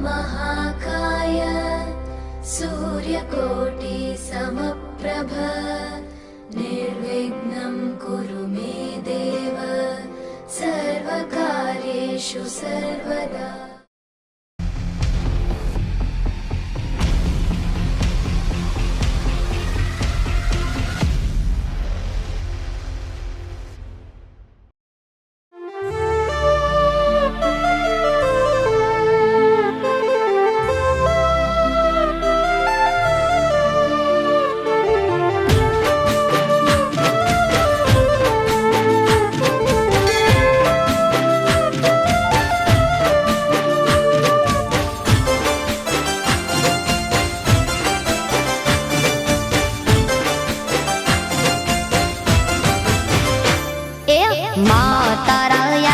महाकाय सूर्यकोटि समप्रभ निर्विघ्नं कुरु मे देव सर्वकार्येषु सर्वदा।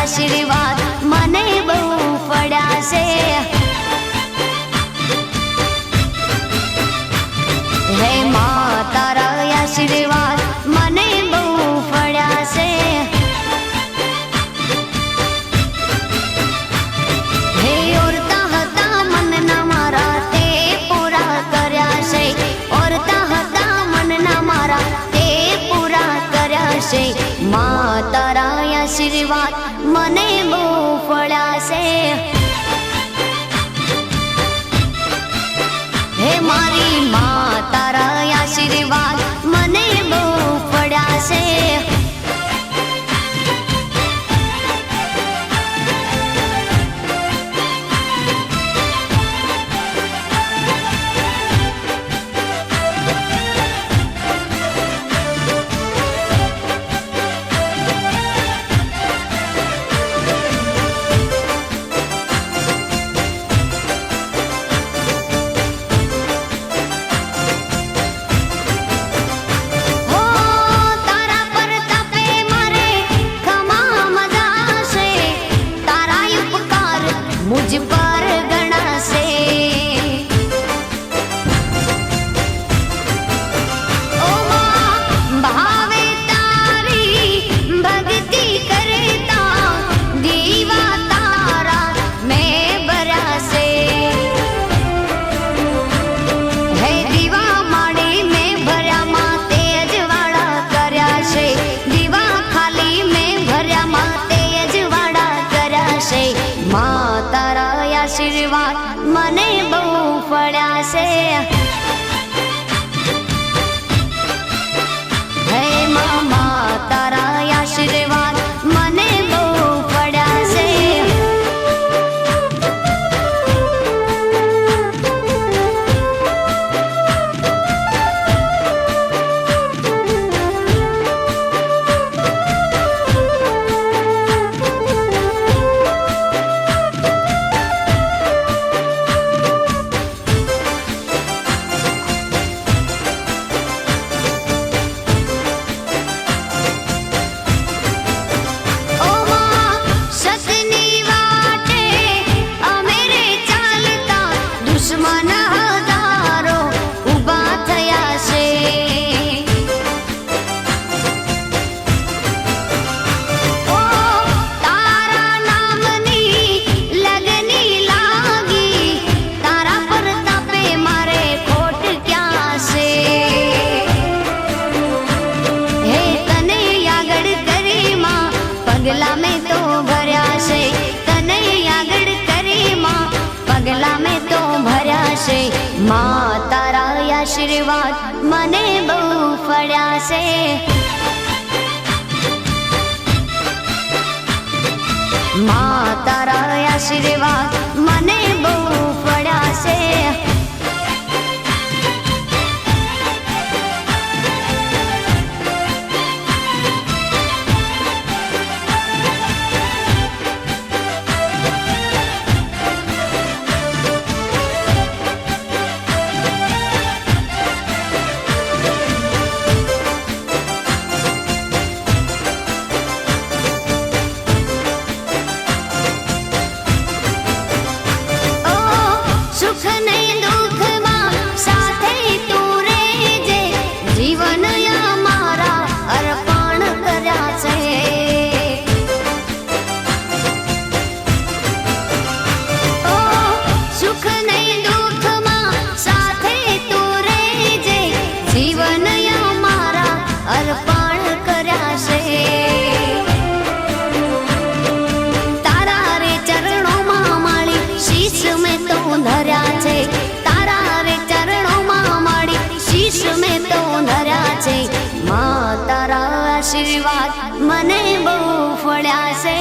આશીર્વાદ મને બહુ પડ્યા છે, હે મા તારા આશીર્વાદ મને બહુ પડ્યા છે, હે ઓરતા હતા મનના મારા તે પૂરા કર્યા છે, ઓરતા હતા મનના મારા તે પૂરા કર્યા છે, મા તારા આશીર્વાદ મને બહુ ફળ્યા છે, હે મારી મા તારા આશીર્વાદ મને બહુ ફળ્યા છે, मुझ पर गणा से ओ मां भावे तारी भक्ति करता दीवा तारा मैं बरा से, है दीवा माड़ी में भर्या मां तेज वाड़ा कर्या से, दीवा खाली में भर्या मां तेज वाड़ा कर्या से, मां तारा आशीर्वाद મને બહુ ફળ્યા છે, હે મામા તારા આશીર્વાદ મને બહુ ફળ્યા છે, दुश्मन हजारों उभा थया छे, ओ तारा नामनी लगनी लागी, तारा प्रतापे मारे खोट क्या से, हे तने आगड़ करी मां पगला में तो भर्या से, तने आगड़ करी मां पगला में तो भर्या છે, મા તારા આશીર્વાદ મને બહુ ફળ્યા છે, મા તારા આશીર્વાદ મને બહુ ફળ્યા છે, सुख नहीं આશીર્વાદ મને બહુ ફળ્યા છે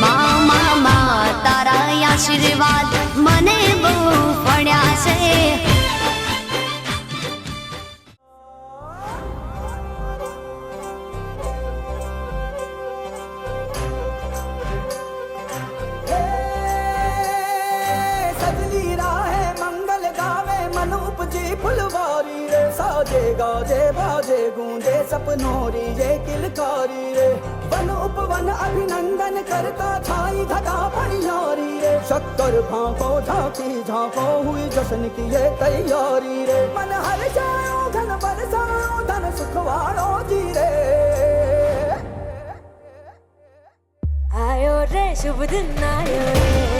મા તારા આશીર્વાદ મને બહુ ફળ્યા છે फुलवारी रे साजे गाजे बाजे गूंजे सपनोरी ये किलकारी रे वन उपवन अभिनंदन करता छाई घटा परियारी रे शक्कर भांको झांकी झांको हुई जश्न की ये तैयारी रे मन हर जाओ धन बरसाओ धन सुखवाड़ो जी रे आयो रे शुभ दिन आयो रे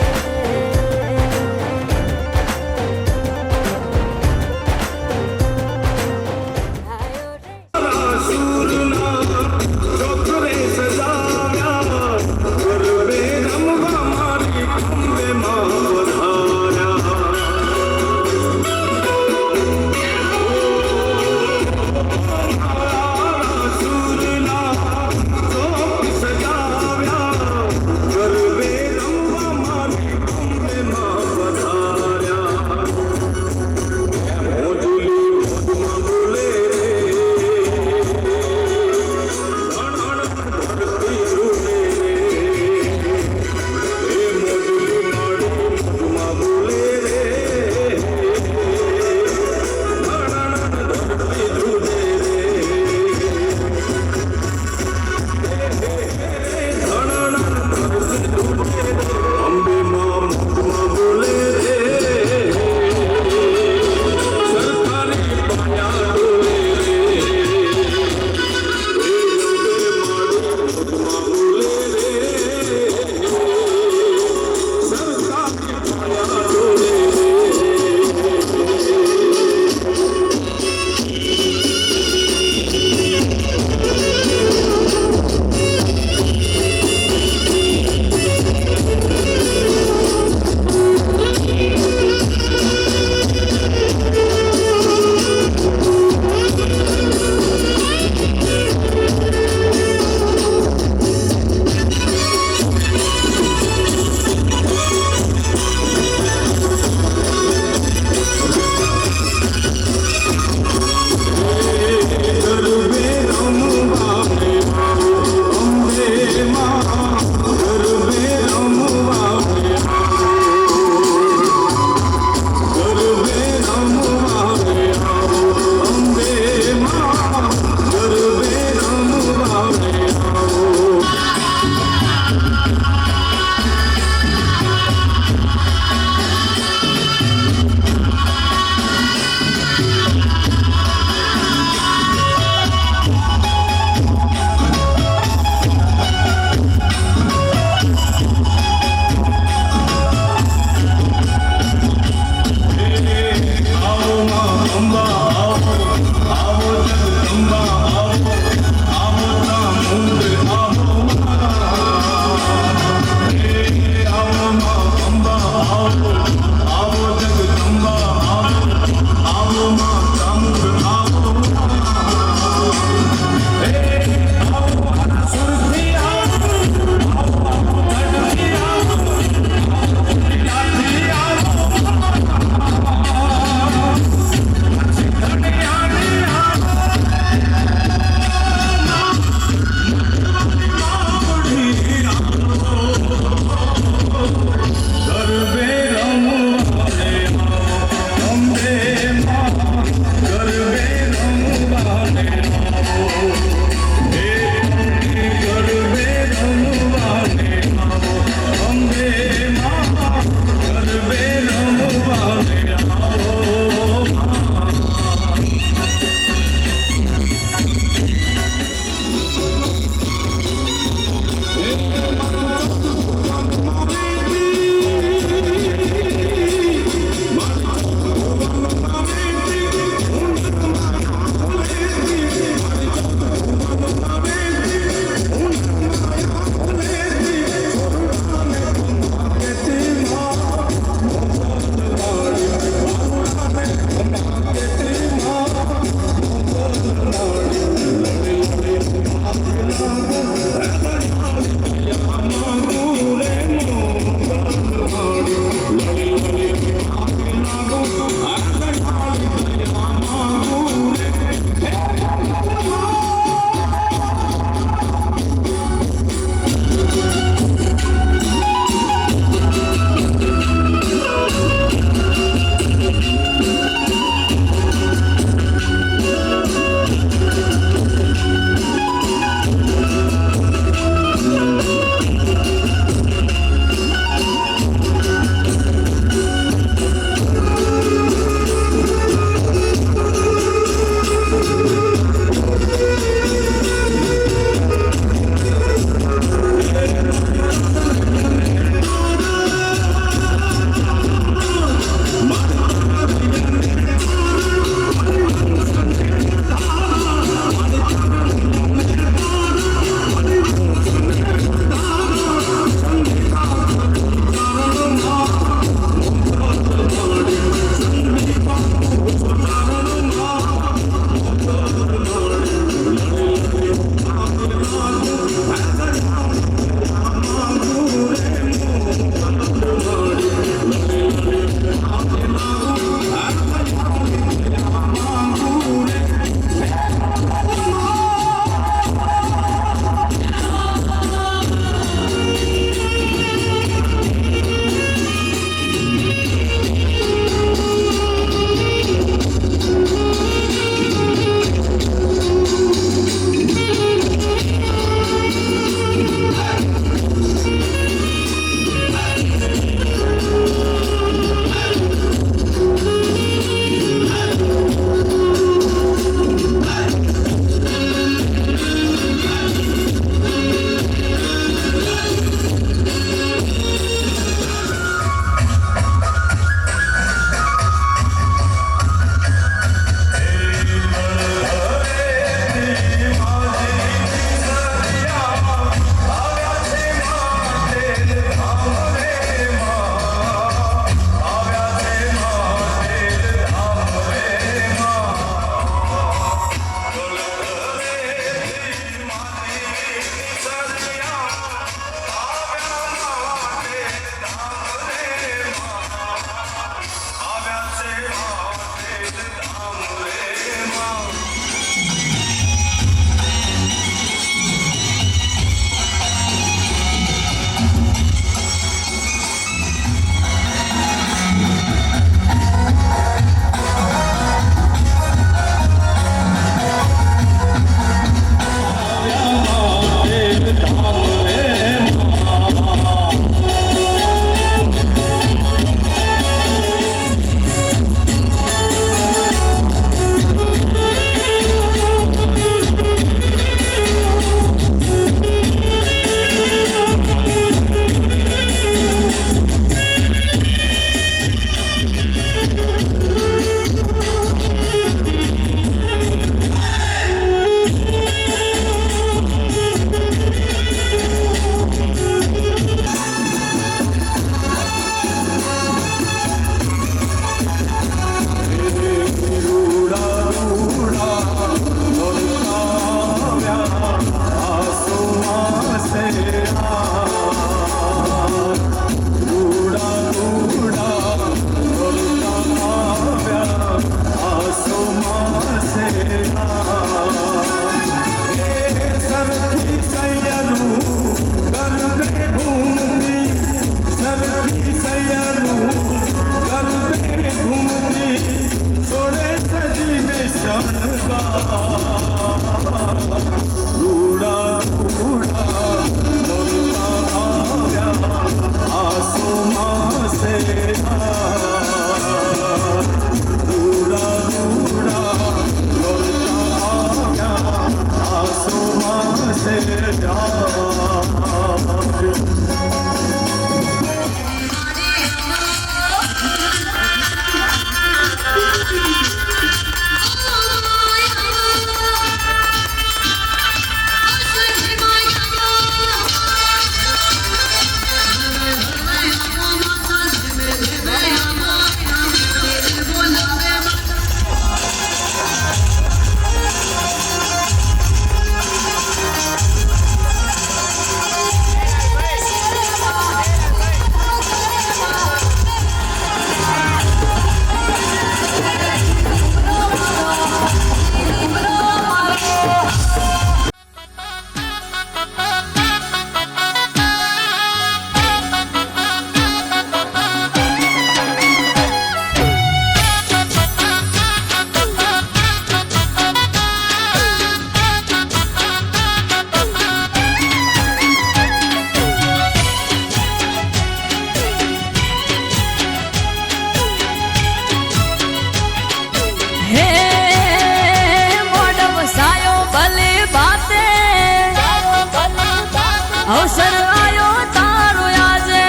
અવસર આયો તારો આજે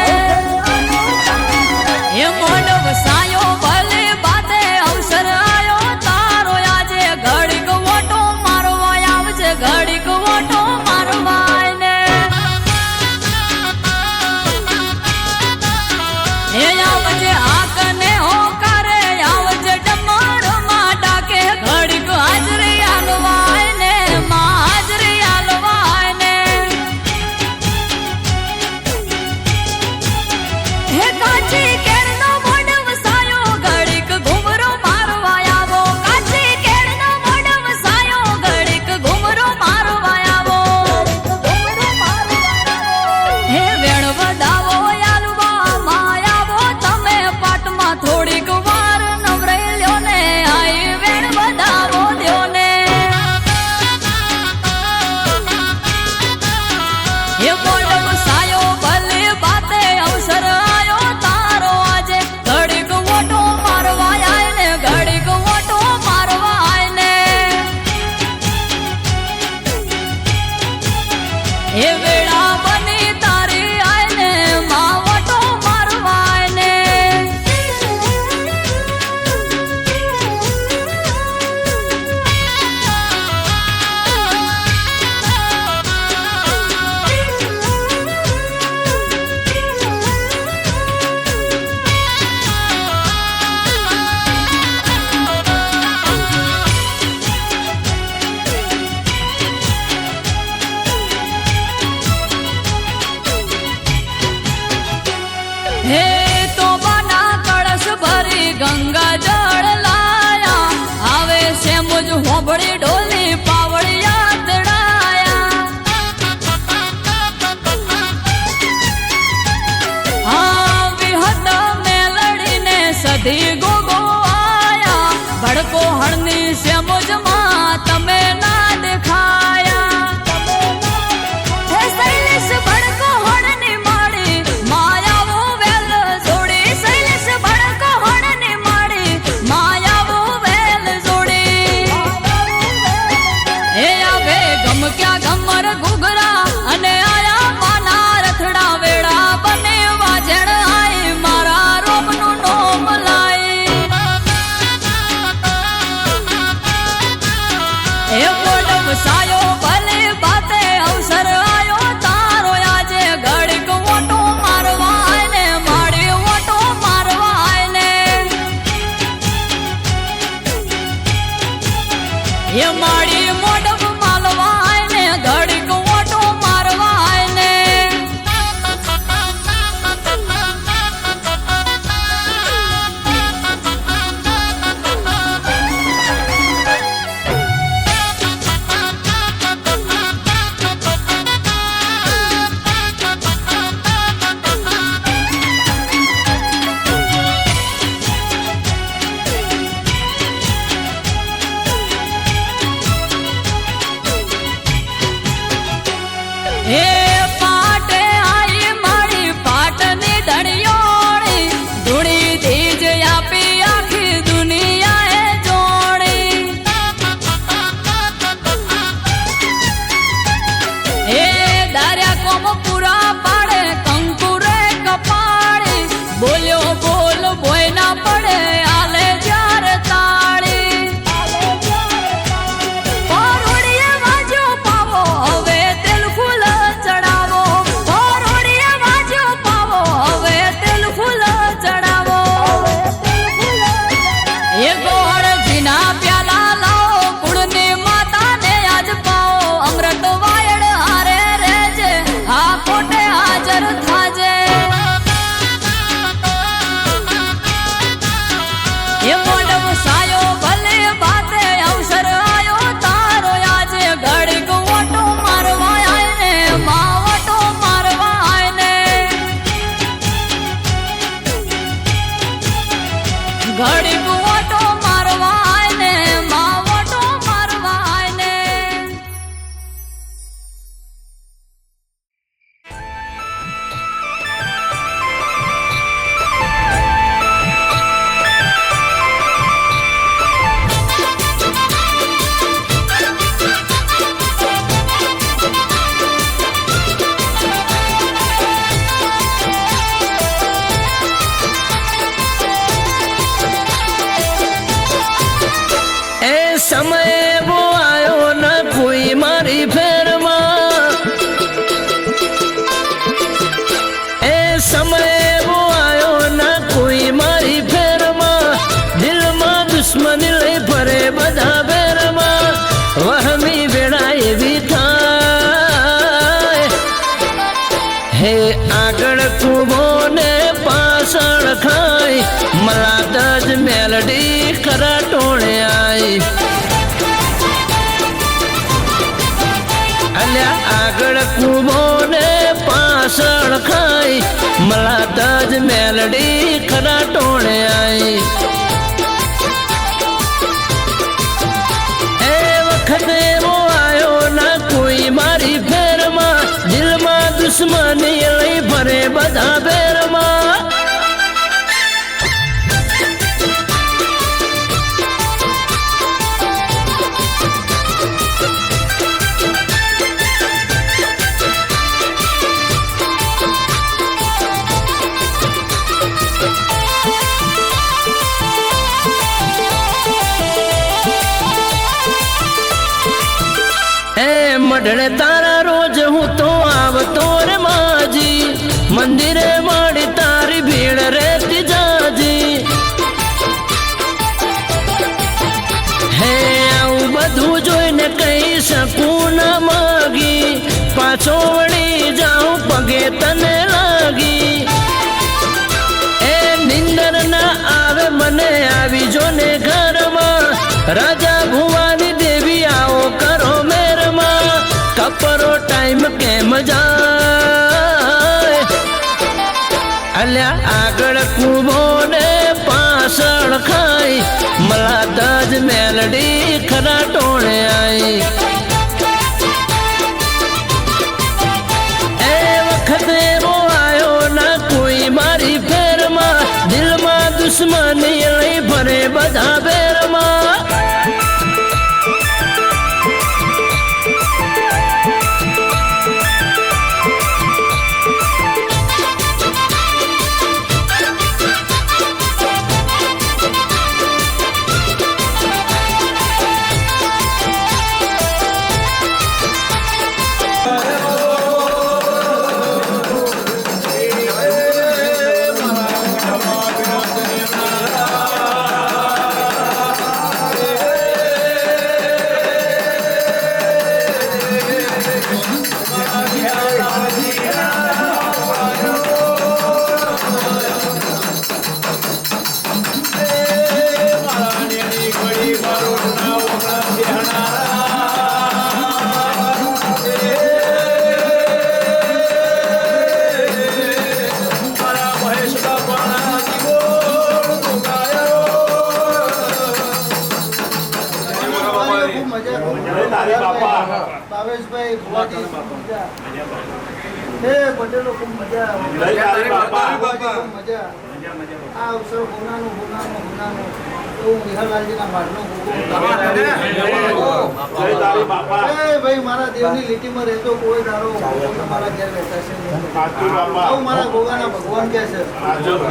એ મોડવ સાયો ભલે બાતે અવસર આયો તારો આજે ઘડીક ઓટો મારવા આવજે ઘડીક ઓટો મારવા ને એ આવજે આકને હોકારે આવજે ડમર માં ડાકે ઘડીક હાજરી આલવાય ને માં હાજરી આલવાય ને હે કાચી કેળનો મોઢ વસાયો ઘડીક ઘુમરો મારવા આવો કાચી કેળનો મોઢ વસાયો ઘડીક ઘુમરો મારવા આવો હે વેણ વધાવો આલવા માયાવો તમે પાટમાં થોડીક વાર નવરાઈ લ્યો ને આઈ વેણ વધાવો દ્યો ને હે મોઢ વસાયો ભલે બાતે અવસર આયો તારો આજે ઘડીક ઓટો મારવા આય ને ઘડીક ઓટો મારવા આય ને એ વેળા બની તારી આય ને માં ઓટો મારવા આય ને હે તો બના કળશ ભરી ગંગા જળ લાયા આવે છે મુજ હોબળી ઢોલી પાવડિયા તડાયા હા વિહત મેલડીને સધી ગોગો આયા ભડકો હળની છે મુજમાં તમે ના દેખાયા હે શૈલેષ ભડકો હળની માળી માયાવો વેલ જોડી શૈલેષ ભડકો હળની માળી માયાવો વેલ જોડી હે આવે ગમક્યા ગમર ઘૂઘરા અને આયા માના રથડા વેળા બને વાજણ આઈ મારા રોમનું નોમ લાઈ હે મોઢ વસાયો ભલે બાતે અવસર આયો તારો આજે ઘડીક ઓટો મારવા આય ને માડી ઓટો મારવા આય ને એ માડી મોઢ માલવા આય ને ઘડીક ઓટો મારવા આય ને હે પાટે આઈ મારી પાટની ધણિયોળી ધૂણી ધીજ આપી આખી દુનિયાએ જોડી હે દાર્યા કોમ પૂરા પાડે કંકુરે કપાળી બોલ્યો બોલ બોય ના પડે આલે જ્યારે તાળી પરોડીએ વાજ્યો પાવો હવે તેલ ફૂલ ચડાવો પરોડીએ વાજ્યો પાવો હવે તેલ ફૂલ ચડાવો એ ગોળ જીના પ્યાલા લાવો કુળની માતાને આજ પાવો અમૃત વાયડ હારે રેજે આ કોટે હે આગળ કૂબો ને પાછળ ખાય મલાદ જ મેલડી ખરા ટોળે આઈ અલ્યા આગળ કૂબો ને પાછળ ખાય મલાદ જ મેલડી ખરા ટોળે આઈ એ વખત એવો આયો ના કોઈ મારી ફેરમાં દિલમાં દુશ્મની લઈ ભરે બધા બેરમાં મઢડે તારા રોજ હું તો આવતો રે માજી મંદિરે માડી તારી ભીડ રેતી જાજી હે આવું બધું જોઈને કહી શકું ના માગી પાછો વળી જાઉં પગે તને લાગી એ નિંદર ના આવે મને આવી જો ને ઘરમાં રાજા ભુવાની દેવી આવો કરો મેરમાં કપરો ટાઈમ કેમ જાય અલ્યા આગળ કૂબો ને પાછળ ખાય મલાદ જ મેલડી ખરા ટોળે આઈ એ વખત એવો આયો ના કોઈ મારી ફેરમાં દિલમાં દુશ્મની લઈ ભરે બધા બેરમાં ભાવેશભાઈ ભુવાજી મજા હે પટેલો ખૂબ મજા મજા આ અવસર હોનાનું એવું વિહરલાલજીના માટનો ભાઈ મારા દેવની લીટીમાં રહેતો કોઈ દારો મારા ઘેર બેઠા છે આવું મારા ગોગાના ભગવાન કે છે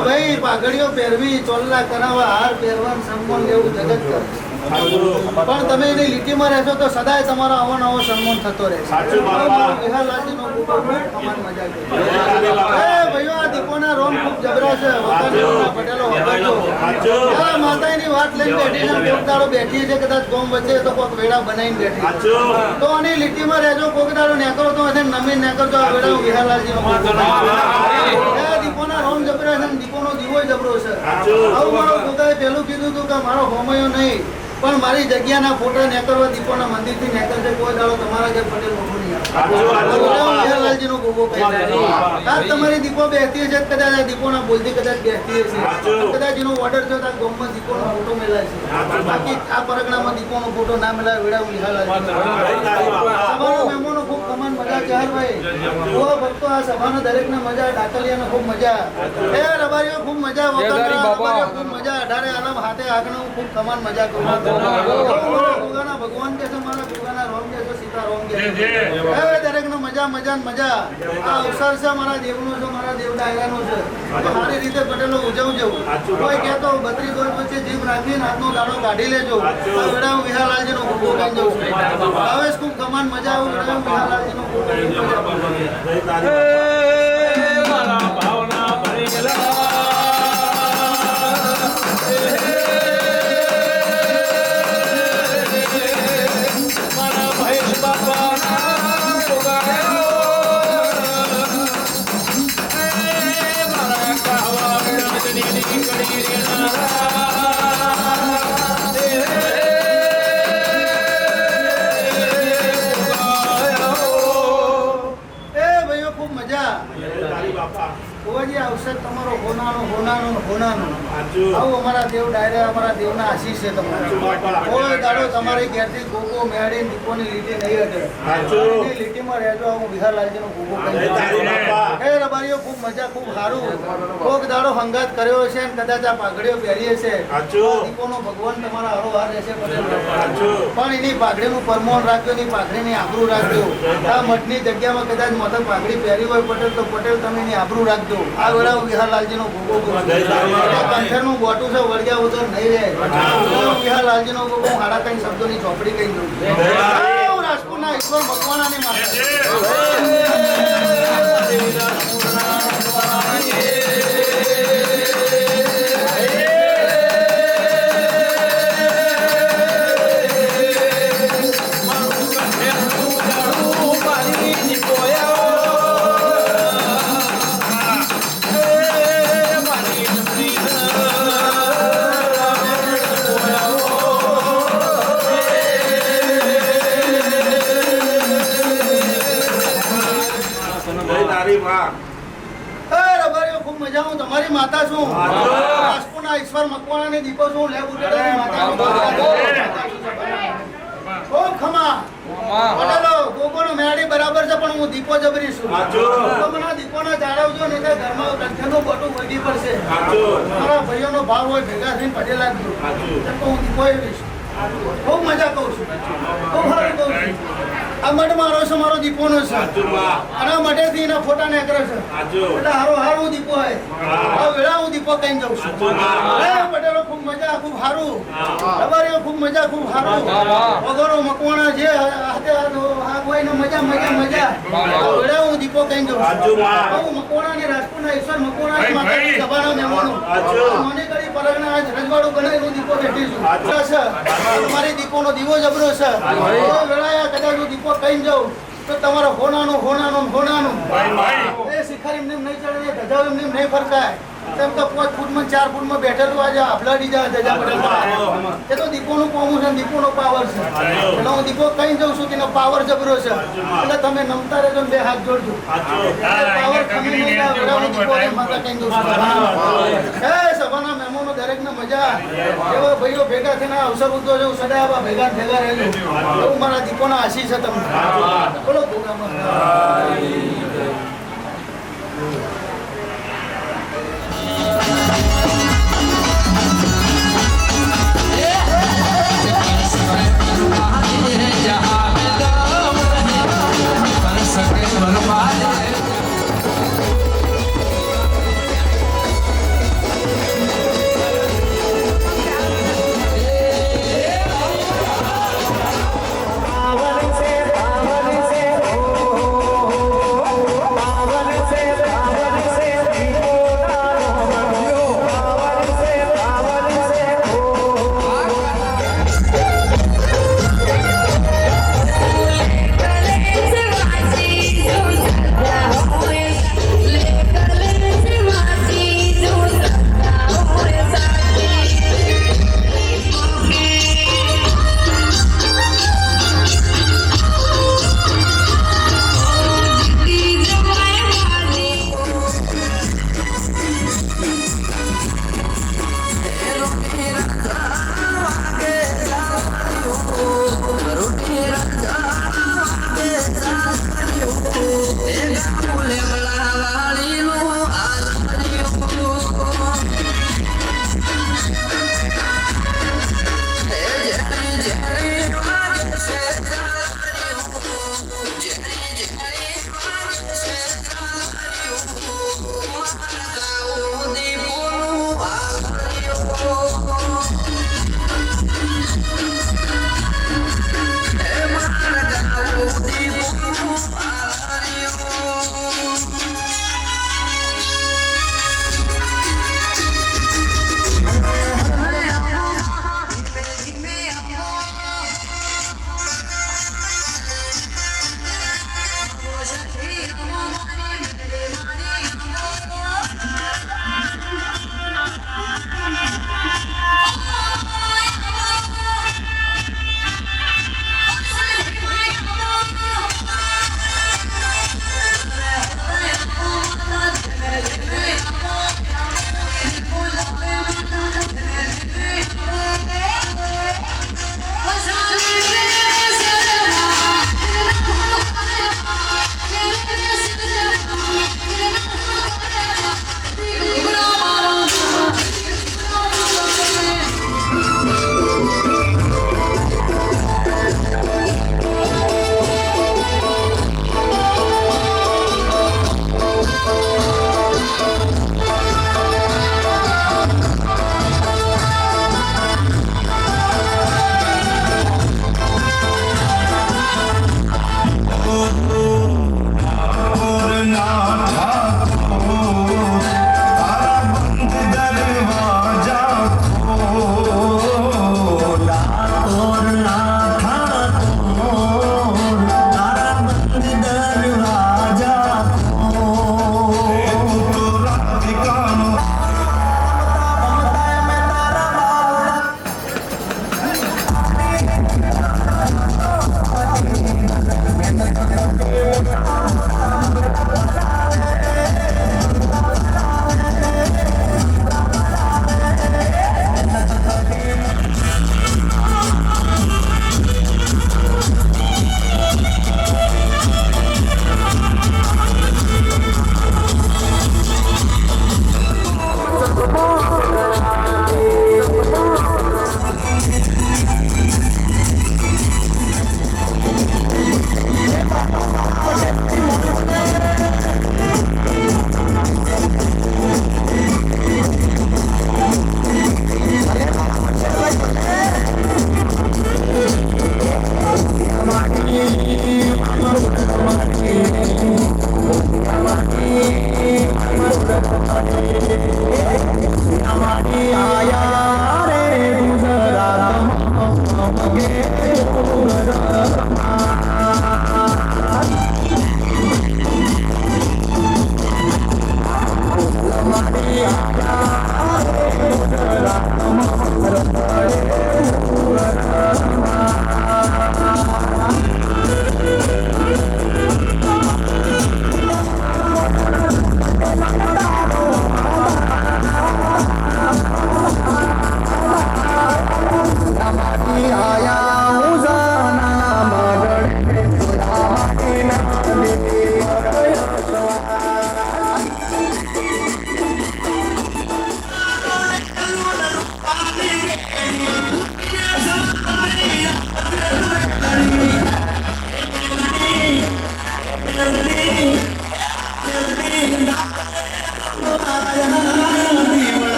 ભાઈ પાઘડીઓ પહેરવી ચોલ્લા કરાવવા હાર પહેરવાનું સન્માન લેવું જગત કર પણ તમે એની લીટીમાં રહેશો તો સદાય તમારો અવનવો સન્માન થતો રહેશે વિહરલાલજીનો કમાન મજા ભાઈઓ આ દીપોના રોમ ખૂબ જબરા છે પટેલો માતાની વાત લઈને બેઠી છે કોકદારો બેઠી છે કદાચ ગોમ વચ્ચે તો કોક વેડા બનાવીને બેઠી તો આની લીટીમાં રહેજો કોકદારો નેકરો તો એને નમીન નેકરજો આ વેડા વિહરલાલજીનો દીપોના રોમ જબરા છે દીપોનો દીવો જબરો છે આવું મારો ખુદાએ પેલું કીધું હતું કે મારો હોમયો નહીં પણ મારી જગ્યાના ફોટો નેકરવા દીપોના મંદિરથી નેકર છે કોઈ દાડો તમારા ઘર પટેલ મોટું નહીં વિહરલાલજીનો ગોગો તમારી દીપો બેસતી છે કદાચ દીપોના બોલતી કદાચ બેસતી છે કદાચ એનો ઓર્ડર છે તો ગામમાં દીપોનો ફોટો મેલાય છે બાકી આ પરગણામાં દીપોનો ફોટો ના મેલાય વેડા વિહરલાલજી મહેમાનો ખૂબ કમાન મજા છે હરભાઈ ભક્તો આ સભાનો દરેકને મજા ડાકલિયાને ખૂબ મજા એ રબારીઓ ખૂબ મજા ખૂબ મજા અઢારે આલમ હાથે આગળ ખૂબ કમાન મજા કરું ગોગાના ભગવાન કે છે મારા ગોગાના રોમ કે છે સીતા રોમ કે છે દરેકનો મજા મજા આ અવસર છે મારા દેવનો છે મારા દેવ ડાયરાનો છે સારી રીતે પટેલો ઉજવજો કોઈ કહેતો 32 વર્ષ વચ્ચે જીવ રાખીને હાથનો દાડો કાઢી લેજો વેડા હું વિહરલાલજીનો ભૂકો કહી દઉં છું હવે ખૂબ કમાન મજા આવું વેડા હું વિહરલાલજીનો ભૂકો મારા ભાવના ભરી ગયેલા કુવાજી આવશે તમારો હોનાનો આવું અમારા દેવ ડાયરે અમારા દેવના આશીષ છે તમારા કોઈ દાડો તમારી ઘેરથી ગોગો મેળી દીપોની લીટી નહીં હટે એની લીટીમાં રહેજો હું વિહારલાલજીનો ગોગો કહી એ રબારીઓ ખૂબ મજા ખૂબ સારું કોક દાડો હંગાત કર્યો છે અને કદાચ આ પાઘડીઓ પહેરીએ છે દીપોનો ભગવાન તમારા હરોહાર રહેશે પણ એની પાઘડીનું પરમોણ રાખજો એની પાઘડીની આબરૂ રાખજો આ મઠની જગ્યામાં કદાચ મથક પાઘડી પહેરી હોય પટેલ તો પટેલ તમે એની આબરૂ રાખજો આ વેળા વિહારલાલજીનો ભોગો કંઠરનું બોટું છે વળગ્યા વગર નહીં રહે વિહારલાલજીનો ભોગો હું હાડા કઈ શબ્દોની ચોપડી કહી દઉં રાજપૂતના ઈશ્વર મકવાણાની માતા તમારી માતા છું રાજપૂતના ઈશ્વર મકવાણાની દીપો છું લે ખૂબ ખમા પટેલો ગોગોનો મેળી બરાબર છે પણ હું દીપો જબરી છું મને દીપોના જાળવજો ને તે ઘરમાં કંઠેનું બોટું વધી પડશે મારા ભાઈઓનો ભાવ હોય ભેગા થઈને પટેલ આપજો તો હું દીપો એવીશ ખૂબ મજા કહું છું ખૂબ સારું કહું છું આ મઢ મારો છે મારો દીપોનો છે અને આ મઢેથી એના ફોટા નીકળે છે એટલે હારો દીપો હોય આ વેળા હું દીપો કઈ જાઉં છું પટેલો ખૂબ મજા ખૂબ સારું રબારીઓ ખૂબ મજા ખૂબ સારું વગરો મકવાણા જે હાથે હાથ હોય ને મજા વેળા હું દીપો કઈ જાઉં છું હું મકવાણાની રાજપૂતના ઈશ્વર મકવાણાની માતાની સભાના મહેમાનો મને કરી પરગના આજ રજવાડું બનાવીને દીપો બેઠી છું તમારી દીપોનો દીવો જબરો છે વેળા કદાચ હું દીપો કઈ જાઉં તો તમારો હોનાનું એ શિખર એમને નહીં ચડે ધજાવ એમને નહીં ફરકાય તેમ તો 5 ફૂટમાં 4 ફૂટમાં બેઠેલું આજે આફલાડી જાય ધજા પડેલા એ તો દીપોનું કોમું છે દીપોનો પાવર છે એટલે હું દીપો કઈ જાઉં છું કે એનો પાવર જબરો છે એટલે તમે નમતા રહેજો બે હાથ જોડજો પાવર ખમી નહીં જાય દીપો માતા કઈ જાઉં છું એ સભાના મહેમાનો દરેકને મજા એવા ભાઈઓ ભેગા થઈને અવસર ઉદ્દો છે સદા આવા ભેગા રહેજો એવું મારા દીપોના આશીષ છે તમને બોલો ભોગામાં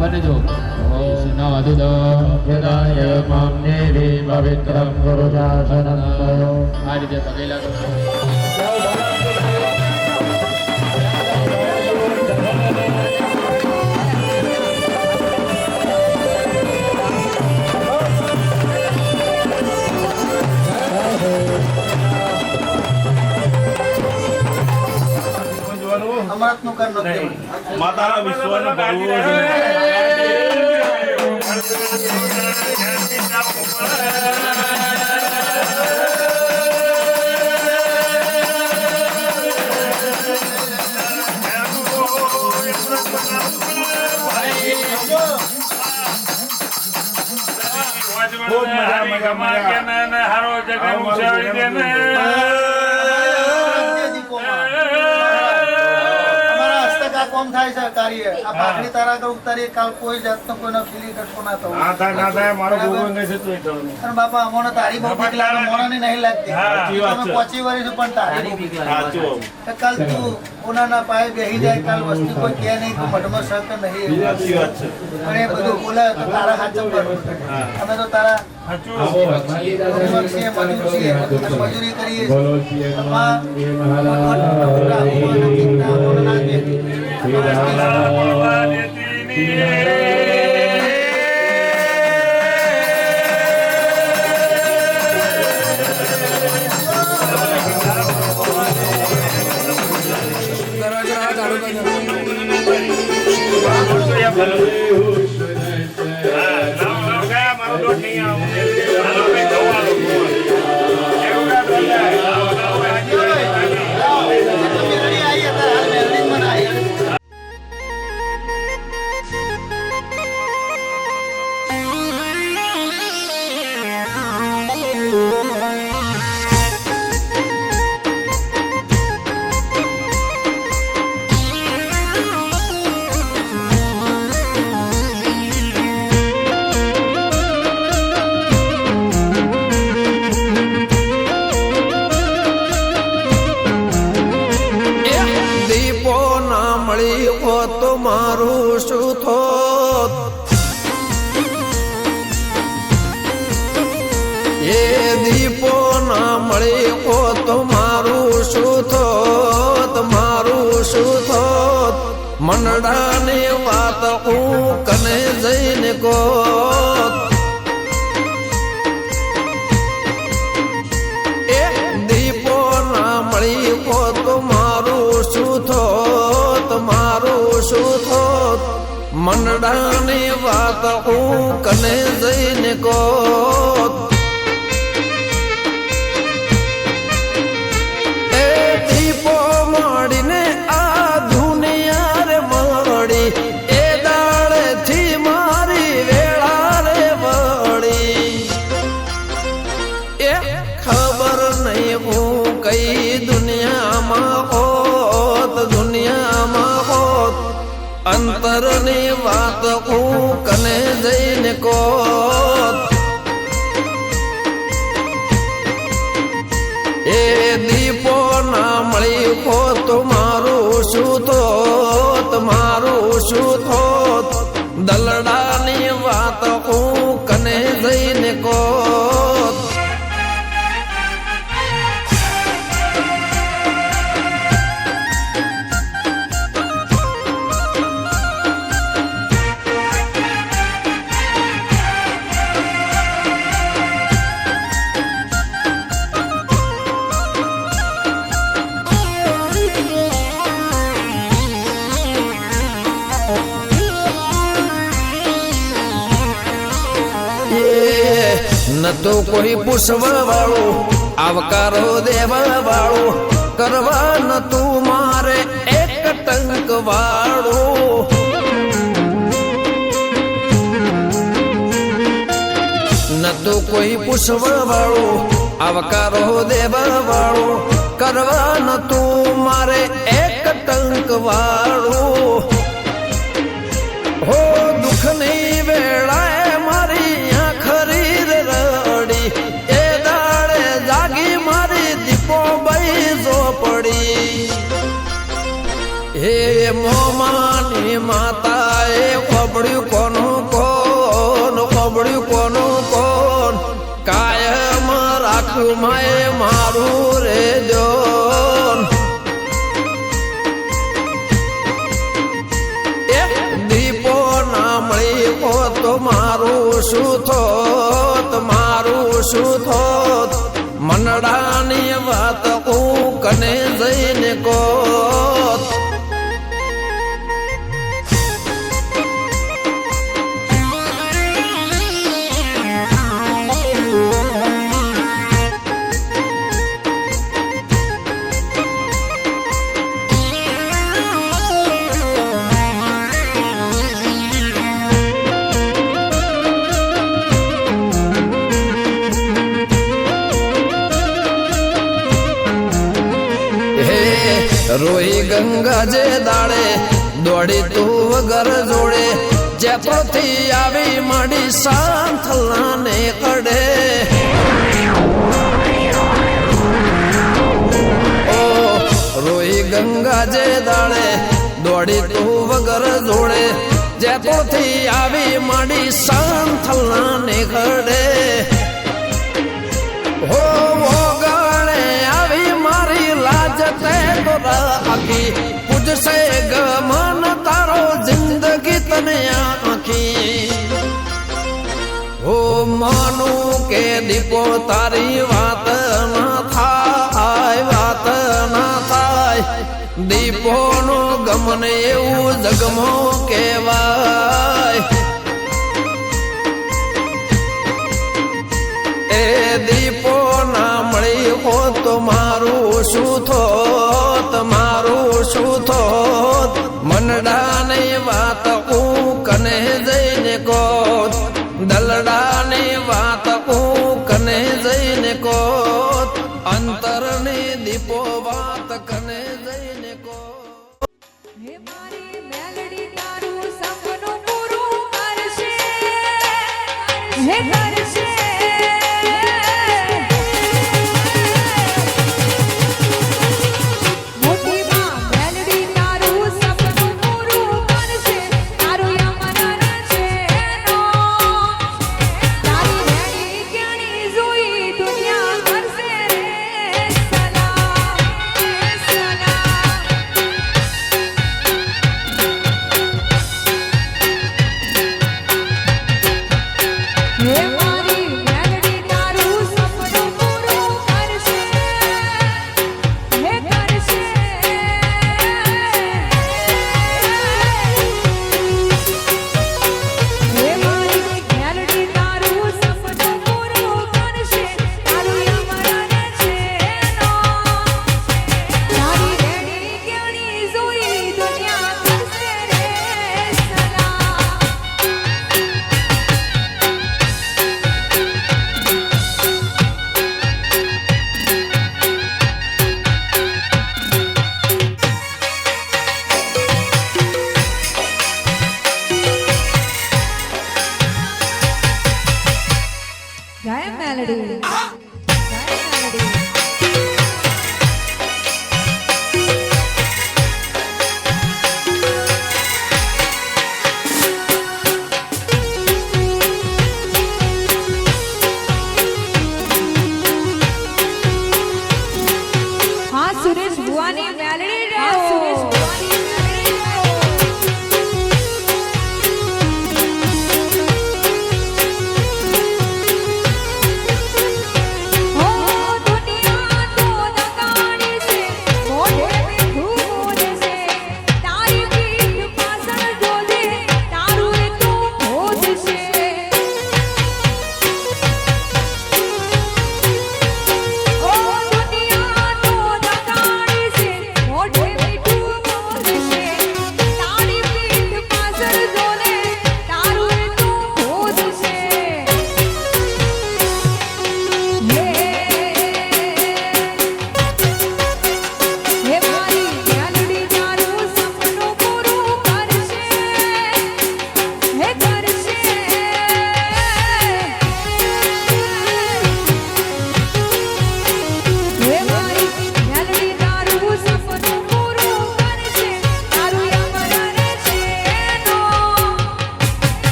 બનજો નવદુદ યદાય મામ્નેવે પવિત્રમ ગુરુશાસનમ આ રીતે પગે લાગો. અમારતનું કર નથી માતાના વિશ્વાસને ભરવો ખૂબ મજા હારો જગા ઉછાળી દે ને કોમ થાય છે કાર્ય આ ભાગની તારા કરું તારી કાલ કોઈ જાતનો કોઈનો ફીલી કટકો ના થવું ના થાય મારો ગુરુ ને છે તોય થવું અને બાપા અમોને તારી બહુ બીક લાગે મોને નહીં લાગતી તમે પહોંચી વળી છું પણ તારી બીક લાગે કે કાલ તું કોનાના પાયે બેહી જાય કાલ વસ્તુ કોઈ કહે નહીં તો મઢમાં શક નહીં સાચી વાત છે અને એ બધું બોલે તો તારા હાચમ કરવું અમે તો તારા મજૂરી કરીએ મળી હોત તો મારું શું થોત એ દીપો ના મળી હોત તો મારું શું થોત મારું શું થોત મંડળાની વાત હું કને જઈને કોત એ દીપો ના મળી હોત તો મારું શું થોત મારું શું થોત મંડળાની વાત હું કને જઈને કોત એ દીપો મળીને આ દુનિયા રે મળી એ દાડેથી મારી વેળા રે વળી એ ખબર નહીં હું કઈ દુનિયામાં હોત અંતરની વાત હું કને જઈને કોત એ દીપો ના મળી હોત તો મારું શું થોત મારું શું થોત દલડાની વાત હું કને જઈને કોત ન તો કોઈ પૂછવા વાળું આવકારો દેવા વાળું કરવા ન તું મારે એક ટંક વાળું ન તો કોઈ પૂછવા વાળું આવકારો દેવા વાળું કરવા ન તું મારે એક ટંક વાળું હો દુઃખની વેળાએ મારી આખરી રડી એ દાડે જાગી મારી દીપો બઈ જો પડી હે મોમાની માતાએ ખબડ્યું કોનું કોણ કાયમ રાખ્યું માએ મારું રે જોન દીપો ના મળી હોત તો મારું શું થોત મારું શું થોત મંડળાની વાત હું કને જઈને કોત રોઈ ગંગા જે દાડે દોડી તું વગર જોડે જેતોથી આવી મળી સાંથલાને કડે ઓ રોઈ ગંગા જે દાડે દોડી તું વગર જોડે જેતોથી આવી મળી સાંથલાને કડે હો વગાડે આવી મારી લાજ તે તો રાખી પૂજશે ગમન તારો જિંદગી તને આખી હો માનું કે દીપો તારી વાત ના થાય દીપો નો ગમન એવું જગમો કહેવાય એ દીપો ના મળી હોત તો મારું શું થોત મારું શું થોત મંડળાની વાત હું કને જઈને કોત દલડાની વાત હું કને જઈને કોત અંતરની દીપો વાત કને જઈને કોત હે મારી મેલડી તારું સપનું પૂરું કરશે હે કરશે મોટી માં મેલડી તારું સપનું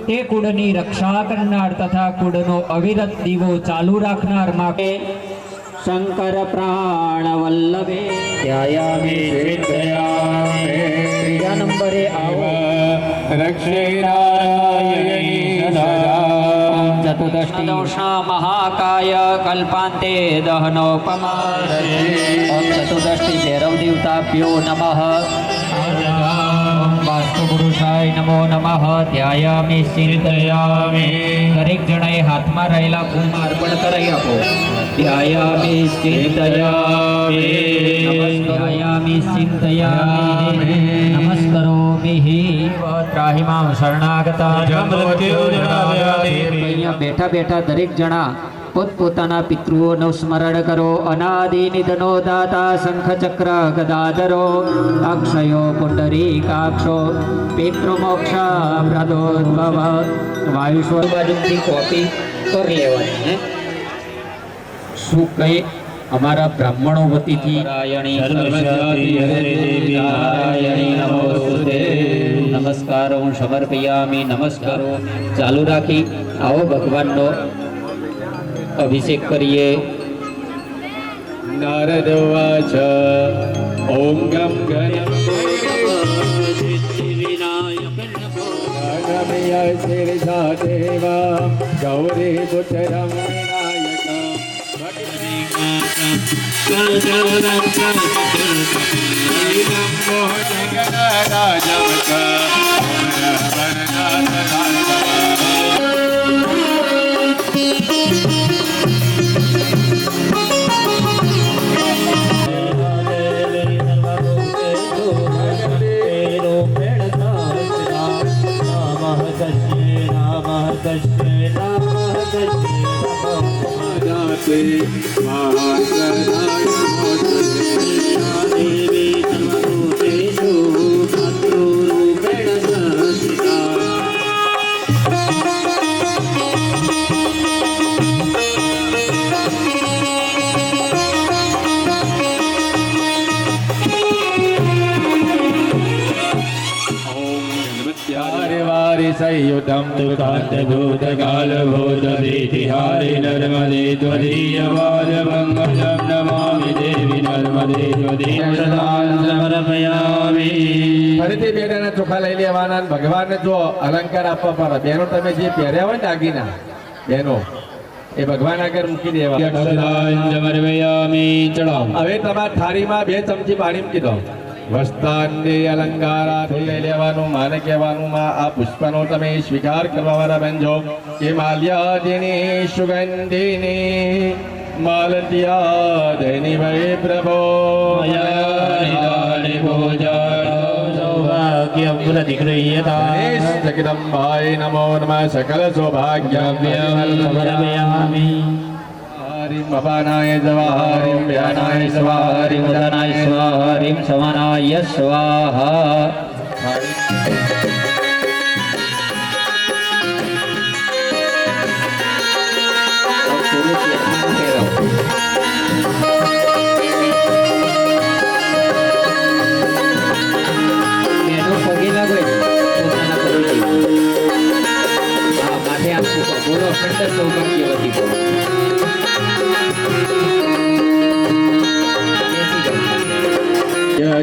તે કુળની રક્ષા કરનાર તથા કુળનો અવિરત દીવો ચાલુ રાખનાર માટે શંકર પ્રાણ વલ્લભે ધ્યાયામિ ત્રીજા નંબરે આવો ચતુર્દષ્ટિ દોષા મહાકાય કલ્પાંતે દહનોપમા ચતુર્દષ્ટિ ભૈરવ દેવતાભ્યો નમઃ વાસ્તુ પુરુષાય નમો નમઃ ધ્યાયામિ ચિંતયામિ દરેક જણાએ હાથમાં રહેલા કુંભ અર્પણ કરાઈ આપો ધ્યાયામિ ચિંતયામિ ધ્યાયામિ ચિંતયામિ નમસ્કરોમિ ત્રાહિમામ શરણાગતા અહીંયા બેઠા બેઠા દરેક જણા પોતપોતાના પિતૃઓનું સ્મરણ કરો અનાદિ નિધનો દાતા શંખ ચક્ર ગદાધરો અક્ષયો પુંડરીકાક્ષો પિતૃમોક્ષ પ્રદોદ્ભવ વાયુશ્વર બાજુથી કોપી કરી લેવાની હે શું કઈ અમારા બ્રાહ્મણો વતીથી નમસ્કાર હું સમર્પયામી નમસ્કારો ચાલુ રાખી આવો ભગવાનનો અભિષેક કરીએ નારદ વાચ ઓમ ગમ ગણપતિ ગૌરી પુત્રમ संयुतम तुकांत भूत काल भूत भीतिहारि नर्मदे त्वदीयवाद मंगलम नमामि देवी नर्मदे त्वदीयदान समर्पयामि ફરીથી બેટાના ચોખા લઈ લેવાના ભગવાનને જો અલંકાર આપવા પડે બેનો તમે જે પહેર્યા હોય ને દાગીના બેનો એ ભગવાન આગળ મૂકી દેવા હવે તમારા થાળીમાં 2 ચમચી પાણી મૂકી દો વસ્તાંદે અલંકારાથી લઈ લેવાનું માને કહેવાનું માં આ પુષ્પનો તમે સ્વીકાર કરવા વાળા બનજો કે માલ્યાદિની સુગંધિની માલત્યાદિની ભય પ્રભો સૌભાગ્યમ જગદંબાય નમો નમઃ સકલ સૌભાગ્યમ સમર્પયામિ हरिं भवानाय स्वाहा हरिं व्यानाय स्वाहा हरिं उदनाय स्वाहा हरिं समानाय स्वाहा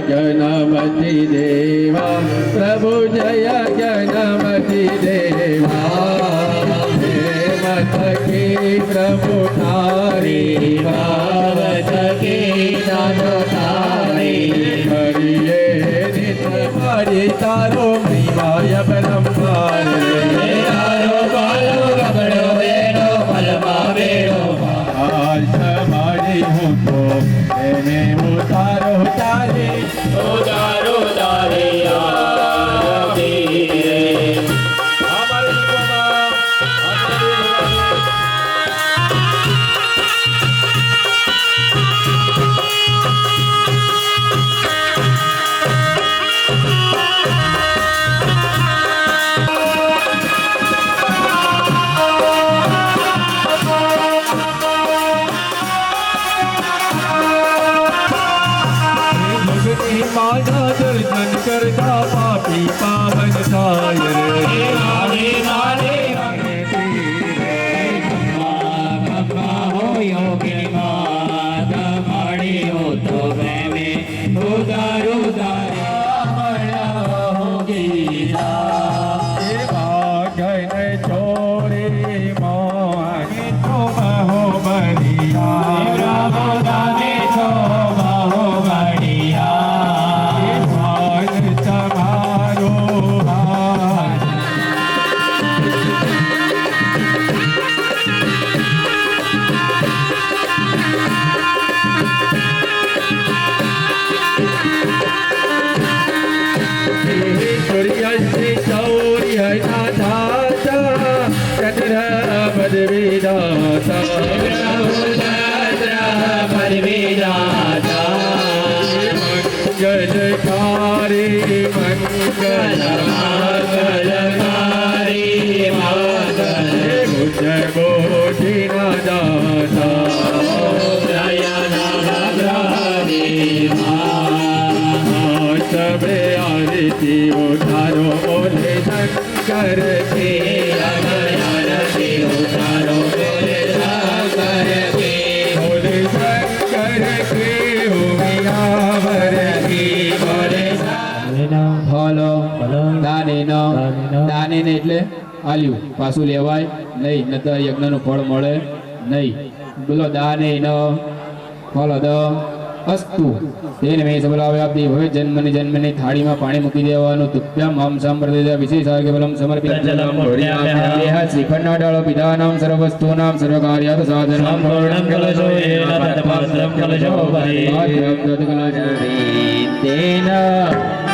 गणपति देवा प्रभु जय गणपति देवा हेमत की प्रभु थारी भावत की दानो थारी हरिये नित हरि तारो महिमाय परम्पार तारो बालो गबड़ो वेणो फलमा वेणो आज समाधि हूँ तो मैंने उतारो तारे उतारो तारे आरती रे આરતી પાવન થાય રે વારે વારે હો યોગી માત મળ્યો તો પ્રેમે ઉદારો जयकारे मंगल मंगलकारी मंगल जय बोधि न दाता जय सबे आरती उतारो बोले शंकर के आरती उतारो बोले शंकर के बोले शंकर के हो मियावर की बोले હલો દાનેનો દાનેને એટલે આલ્યું પાછું લેવાય નહીં નતર યજ્ઞનું ફળ મળે નહીં બોલો દાનેનો ફળ દ અસ્તુ તેને મેં સબલાવ્યાપ્તિ હોય જન્મની જન્મની થાળીમાં પાણી મૂકી દેવાનું તુભ્યમ હમ સંપ્રદેય વિશેષ આર્ઘ્યબલમ સમર્પિત દેહ શ્રીખંડના ડાળો પિતાનામ સર્વવસ્તુનામ સર્વકાર્યાર્થ સાધનમ પૂર્ણમ કલશો એન તત્પાત્રમ કલશો તેન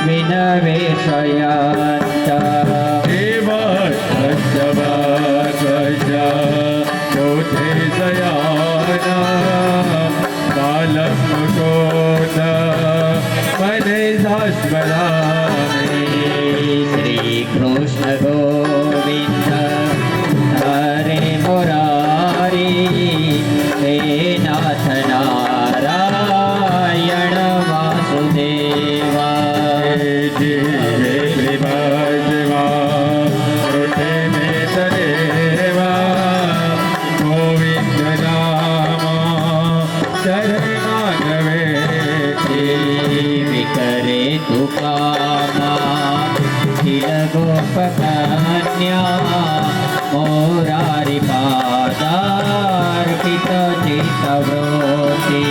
વિનવેશયાંત एव सत्यवाकशोथे दयाना बालम मुकोद मने शाश्वतामे श्री कृष्ण गोविंद हरे मुरारी हे नाथ नारायण वासुदेवा गोविंद नाम शरणागवे विकरे तु कामा किल गोपकन्या मोरारि पादार्पित चित्तवृत्ति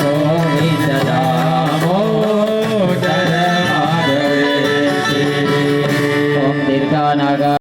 गोविंद दामोदर माधवे ओम दीर्घानागा